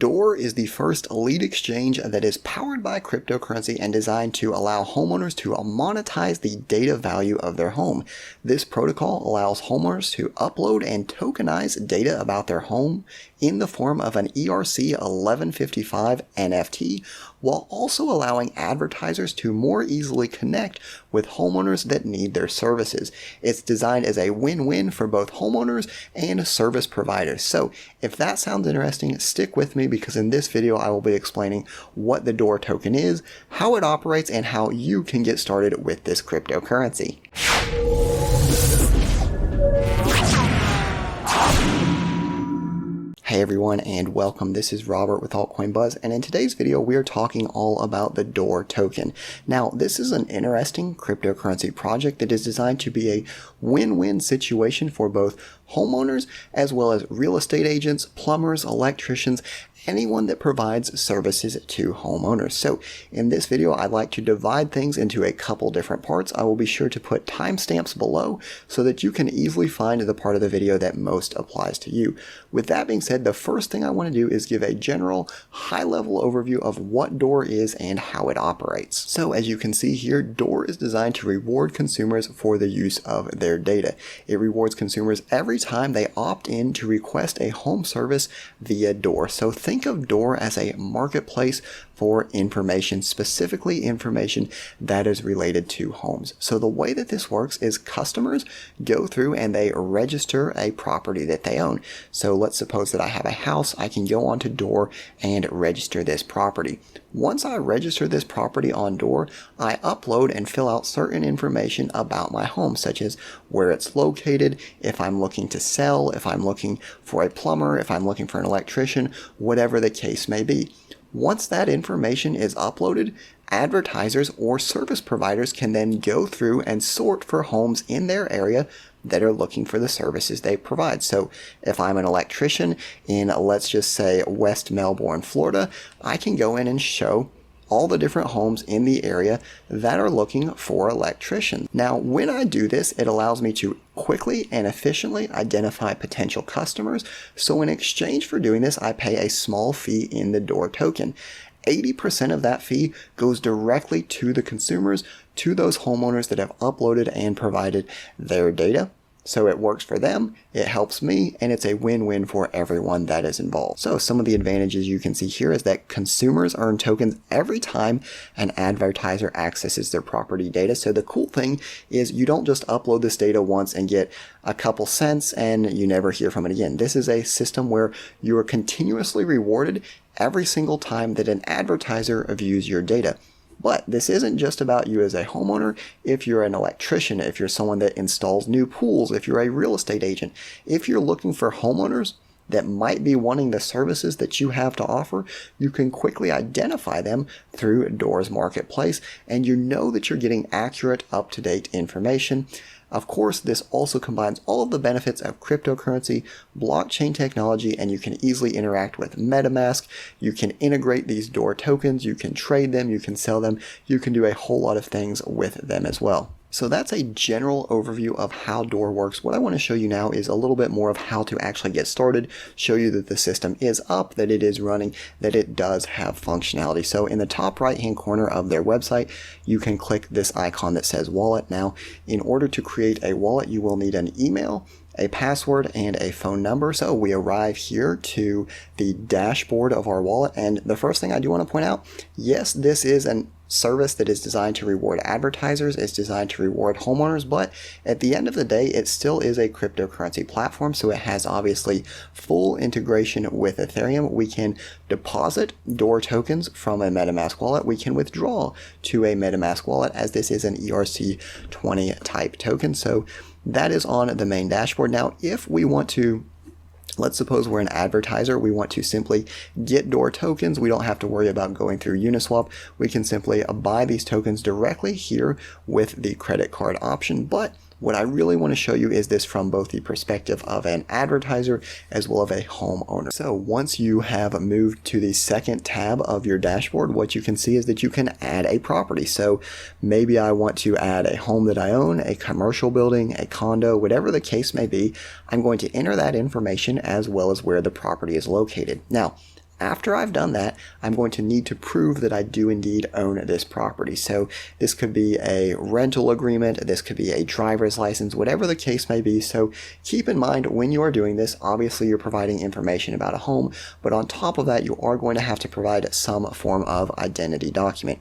Door is the first lead exchange that is powered by cryptocurrency and designed to allow homeowners to monetize the data value of their home. This protocol allows homeowners to upload and tokenize data about their home in the form of an ERC 1155 NFT, while also allowing advertisers to more easily connect with homeowners that need their services. It's designed as a win-win for both homeowners and service providers. So if that sounds interesting, stick with me because in this video I will be explaining what the Door token is, how it operates, and how you can get started with this cryptocurrency. Hey everyone and welcome. This is Robert with Altcoin Buzz, and in today's video we are talking all about the Door token. Now this is an interesting cryptocurrency project that is designed to be a win-win situation for both homeowners as well as real estate agents, plumbers, electricians, anyone that provides services to homeowners. So in this video, I'd like to divide things into a couple different parts. I will be sure to put timestamps below so that you can easily find the part of the video that most applies to you. With that being said, the first thing I want to do is give a general high-level overview of what Door is and how it operates. So as you can see here, Door is designed to reward consumers for the use of their data. It rewards consumers every time they opt in to request a home service via Door. So think of Door as a marketplace for information, specifically information that is related to homes. So the way that this works is customers go through and they register a property that they own. So let's suppose that I have a house. I can go onto Door and register this property. Once I register this property on Door, I upload and fill out certain information about my home, such as where it's located, if I'm looking to sell, if I'm looking for a plumber, if I'm looking for an electrician, whatever the case may be. Once that information is uploaded, advertisers or service providers can then go through and sort for homes in their area that are looking for the services they provide. So if I'm an electrician in, let's just say, West Melbourne, Florida, I can go in and show all the different homes in the area that are looking for electricians. Now, when I do this, it allows me to quickly and efficiently identify potential customers. So in exchange for doing this, I pay a small fee in the Door token. 80% of that fee goes directly to the consumers, to those homeowners that have uploaded and provided their data. So it works for them, it helps me, and it's a win-win for everyone that is involved. So some of the advantages you can see here is that consumers earn tokens every time an advertiser accesses their property data. So the cool thing is you don't just upload this data once and get a couple cents and you never hear from it again. This is a system where you are continuously rewarded every single time that an advertiser views your data. But this isn't just about you as a homeowner. If you're an electrician, if you're someone that installs new pools, if you're a real estate agent, if you're looking for homeowners that might be wanting the services that you have to offer, you can quickly identify them through Door's marketplace, and you know that you're getting accurate, up-to-date information. Of course, this also combines all of the benefits of cryptocurrency, blockchain technology, and you can easily interact with MetaMask. You can integrate these Door tokens, you can trade them, you can sell them, you can do a whole lot of things with them as well. So that's a general overview of how Door works. What I want to show you now is a little bit more of how to actually get started, show you that the system is up, that it is running, that it does have functionality. So in the top right hand corner of their website, you can click this icon that says wallet. Now, in order to create a wallet, you will need an email, a password, and a phone number. So we arrive here to the dashboard of our wallet, and the first thing I do want to point out, yes, this is an service that is designed to reward advertisers, it's designed to reward homeowners, but at the end of the day, it still is a cryptocurrency platform, so it has obviously full integration with Ethereum. We can deposit Door tokens from a MetaMask wallet, we can withdraw to a MetaMask wallet, as this is an ERC20 type token. So that is on the main dashboard. Now, if we want to, let's suppose we're an advertiser, we want to simply get Door tokens. We don't have to worry about going through Uniswap. We can simply buy these tokens directly here with the credit card option. But what I really want to show you is this from both the perspective of an advertiser as well as a homeowner. So once you have moved to the second tab of your dashboard, what you can see is that you can add a property. So maybe I want to add a home that I own, a commercial building, a condo, whatever the case may be. I'm going to enter that information as well as where the property is located. Now, After I've done that, I'm going to need to prove that I do indeed own this property. So this could be a rental agreement, this could be a driver's license, whatever the case may be. So keep in mind when you are doing this, obviously you're providing information about a home, but on top of that, you are going to have to provide some form of identity document.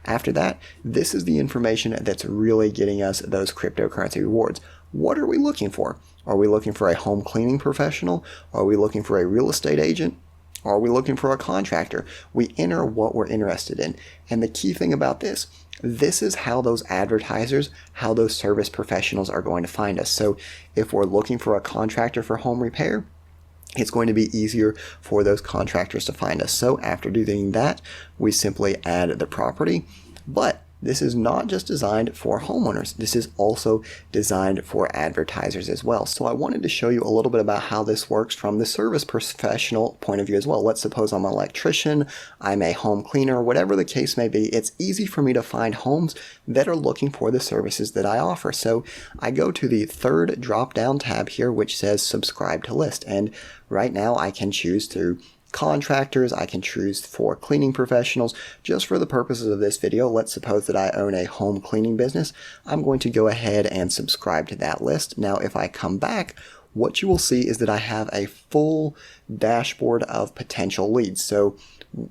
After that, this is the information that's really getting us those cryptocurrency rewards. What are we looking for? Are we looking for a home cleaning professional? Are we looking for a real estate agent? Are we looking for a contractor? We enter what we're interested in. And the key thing about this is how those advertisers, how those service professionals are going to find us. So if we're looking for a contractor for home repair, it's going to be easier for those contractors to find us. So after doing that, we simply add the property. But this is not just designed for homeowners. This is also designed for advertisers as well. So I wanted to show you a little bit about how this works from the service professional point of view as well. Let's suppose I'm an electrician, I'm a home cleaner, whatever the case may be. It's easy for me to find homes that are looking for the services that I offer. So I go to the third drop-down tab here, which says subscribe to list. And right now I can choose through contractors, I can choose for cleaning professionals. Just for the purposes of this video, let's suppose that I own a home cleaning business. I'm going to go ahead and subscribe to that list. Now, if I come back, what you will see is that I have a full dashboard of potential leads. So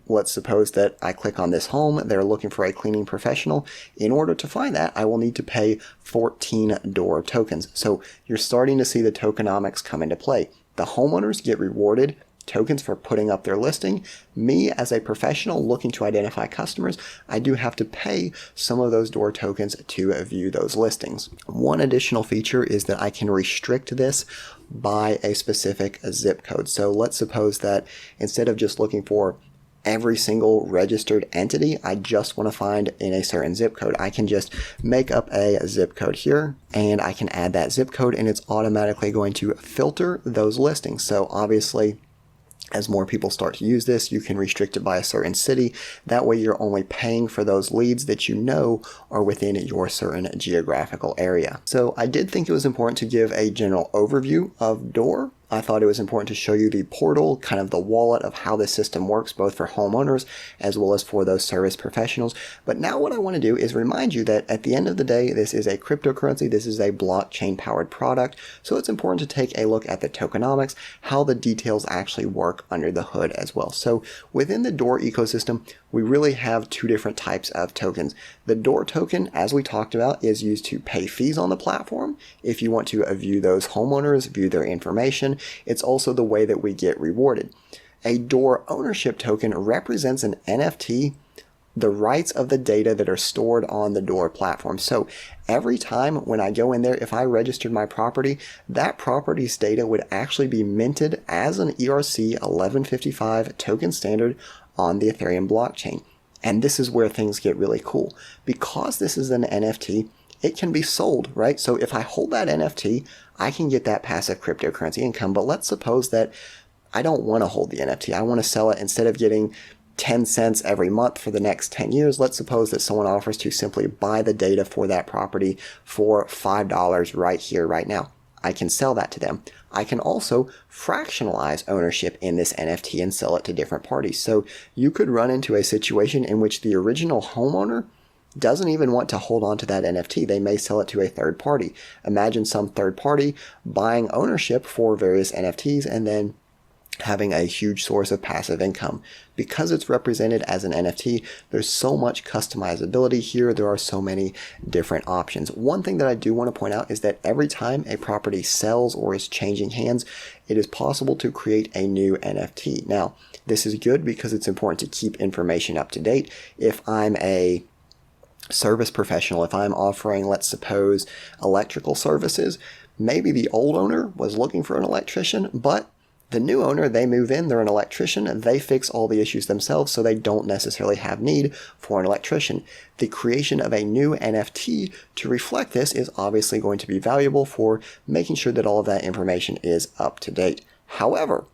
let's suppose that I click on this home, they're looking for a cleaning professional. In order to find that, I will need to pay 14 door tokens. So you're starting to see the tokenomics come into play. The homeowners get rewarded tokens for putting up their listing. Me, as a professional looking to identify customers, I do have to pay some of those door tokens to view those listings. One additional feature is that I can restrict this by a specific zip code. So let's suppose that instead of just looking for every single registered entity, I just want to find in a certain zip code. I can just make up a zip code here and I can add that zip code and it's automatically going to filter those listings. So obviously, as more people start to use this, you can restrict it by a certain city. That way you're only paying for those leads that you know are within your certain geographical area. So I did think it was important to give a general overview of Door. I thought it was important to show you the portal, kind of the wallet of how the system works, both for homeowners as well as for those service professionals. But now what I want to do is remind you that at the end of the day, this is a cryptocurrency. This is a blockchain powered product. So it's important to take a look at the tokenomics, how the details actually work under the hood as well. So within the Door ecosystem, we really have two different types of tokens. The Door token, as we talked about, is used to pay fees on the platform. If you want to view those homeowners, view their information, it's also the way that we get rewarded. A Door ownership token represents an NFT, the rights of the data that are stored on the Door platform. So every time when I go in there, if I registered my property, that property's data would actually be minted as an ERC 1155 token standard on the Ethereum blockchain. And this is where things get really cool. Because this is an NFT, it can be sold, right? So if I hold that NFT, I can get that passive cryptocurrency income. But let's suppose that I don't want to hold the NFT. I want to sell it instead of getting 10 cents every month for the next 10 years. Let's suppose that someone offers to simply buy the data for that property for $5 right here, right now. I can sell that to them. I can also fractionalize ownership in this NFT and sell it to different parties. So you could run into a situation in which the original homeowner doesn't even want to hold on to that NFT. They may sell it to a third party. Imagine some third party buying ownership for various NFTs and then having a huge source of passive income. Because it's represented as an NFT, there's so much customizability here. There are so many different options. One thing that I do want to point out is that every time a property sells or is changing hands, it is possible to create a new NFT. Now, this is good because it's important to keep information up to date. If I'm a service professional, if I'm offering, let's suppose, electrical services, maybe the old owner was looking for an electrician, but the new owner, they move in, they're an electrician, they fix all the issues themselves, so they don't necessarily have need for an electrician. The creation of a new NFT to reflect this is obviously going to be valuable for making sure that all of that information is up to date. However,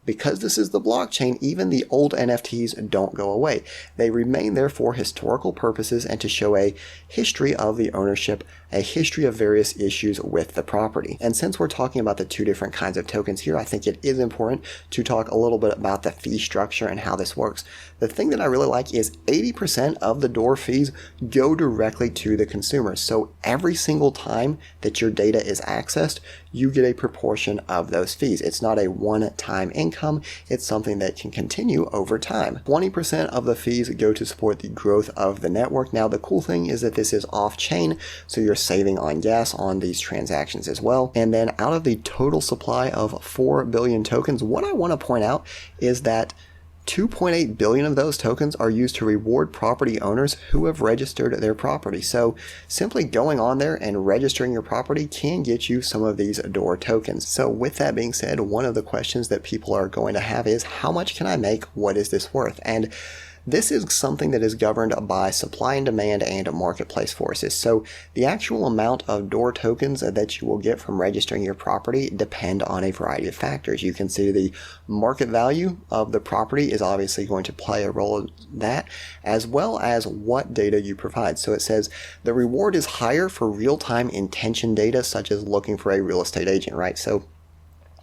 because this is the blockchain, even the old NFTs don't go away. They remain there for historical purposes and to show a history of the ownership, a history of various issues with the property. And since we're talking about the two different kinds of tokens here, I think it is important to talk a little bit about the fee structure and how this works. The thing that I really like is 80% of the door fees go directly to the consumer. So every single time that your data is accessed, you get a proportion of those fees. It's not a one-time income. It's something that can continue over time. 20% of the fees go to support the growth of the network. Now, the cool thing is that this is off-chain, so you're saving on gas on these transactions as well. And then out of the total supply of 4 billion tokens, what I want to point out is that 2.8 billion of those tokens are used to reward property owners who have registered their property. So simply going on there and registering your property can get you some of these door tokens. So with that being said, one of the questions that people are going to have is, how much can I make? What is this worth? And this is something that is governed by supply and demand and marketplace forces. So the actual amount of door tokens that you will get from registering your property depend on a variety of factors. You can see the market value of the property is obviously going to play a role in that, as well as what data you provide. So it says the reward is higher for real-time intention data, such as looking for a real estate agent, right? So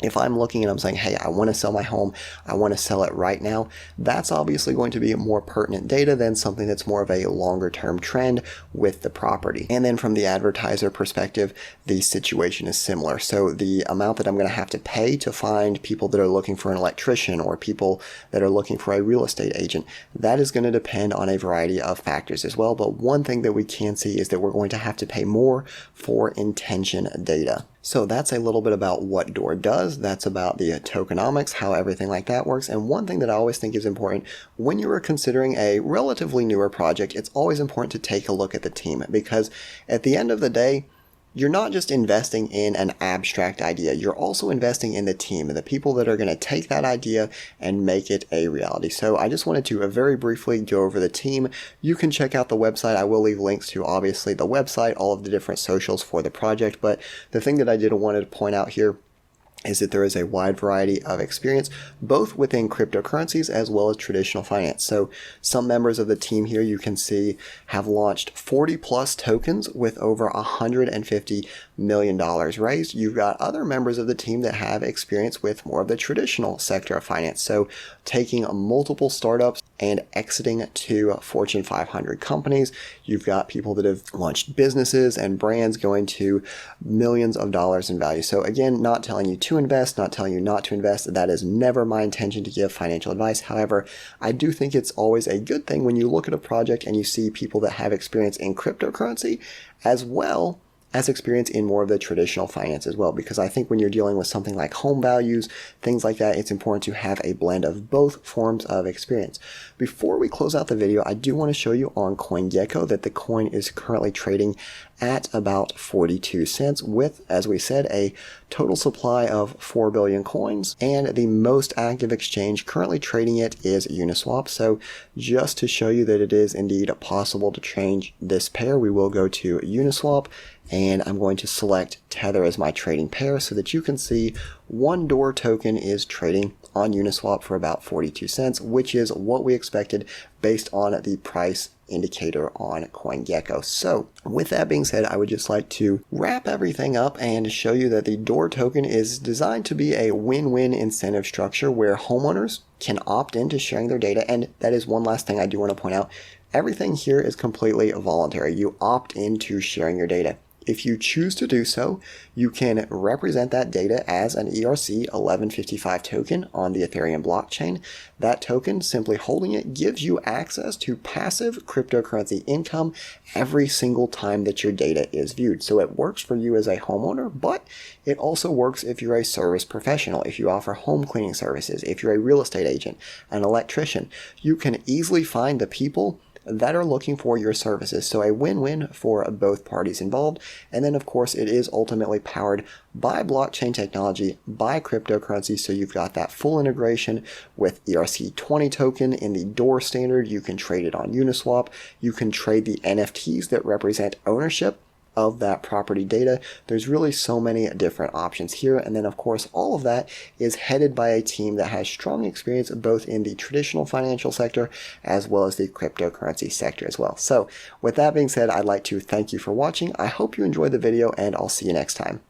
if I'm looking and I'm saying, hey, I want to sell my home, I want to sell it right now, that's obviously going to be more pertinent data than something that's more of a longer term trend with the property. And then from the advertiser perspective, the situation is similar. So the amount that I'm going to have to pay to find people that are looking for an electrician or people that are looking for a real estate agent, that is going to depend on a variety of factors as well. But one thing that we can see is that we're going to have to pay more for intention data. So that's a little bit about what Door does. That's about the tokenomics, how everything like that works. And one thing that I always think is important when you are considering a relatively newer project, it's always important to take a look at the team, because at the end of the day, you're not just investing in an abstract idea, you're also investing in the team and the people that are going to take that idea and make it a reality. So I just wanted to very briefly go over the team. You can check out the website. I will leave links to obviously the website, all of the different socials for the project. But the thing that I did want to point out here is that there is a wide variety of experience, both within cryptocurrencies as well as traditional finance. So some members of the team here you can see have launched 40 plus tokens with over $150 million raised. You've got other members of the team that have experience with more of the traditional sector of finance. So taking multiple startups and exiting to Fortune 500 companies. You've got people that have launched businesses and brands going to millions of dollars in value. So again, not telling you to invest, not telling you not to invest. That is never my intention to give financial advice. However, I do think it's always a good thing when you look at a project and you see people that have experience in cryptocurrency as well as experience in more of the traditional finance as well, because I think when you're dealing with something like home values, things like that, it's important to have a blend of both forms of experience. Before we close out the video, I do want to show you on CoinGecko that the coin is currently trading at about 42 cents with, as we said, a total supply of 4 billion coins, and the most active exchange currently trading it is Uniswap. So just to show you that it is indeed possible to change this pair, we will go to Uniswap, and I'm going to select Tether as my trading pair so that you can see one Door token is trading on Uniswap for about 42 cents, which is what we expected based on the price indicator on CoinGecko. So with that being said, I would just like to wrap everything up and show you that the Door token is designed to be a win-win incentive structure where homeowners can opt into sharing their data. And that is one last thing I do want to point out. Everything here is completely voluntary. You opt into sharing your data. If you choose to do so, you can represent that data as an ERC 1155 token on the Ethereum blockchain. That token, simply holding it, gives you access to passive cryptocurrency income every single time that your data is viewed. So it works for you as a homeowner, but it also works if you're a service professional, if you offer home cleaning services, if you're a real estate agent, an electrician. You can easily find the people that are looking for your services. So a win-win for both parties involved. And then of course it is ultimately powered by blockchain technology, by cryptocurrency. So you've got that full integration with ERC20 token in the Door standard. You can trade it on Uniswap. You can trade the NFTs that represent ownership of that property data. There's really so many different options here. And then of course, all of that is headed by a team that has strong experience both in the traditional financial sector as well as the cryptocurrency sector as well. So with that being said, I'd like to thank you for watching. I hope you enjoyed the video, and I'll see you next time.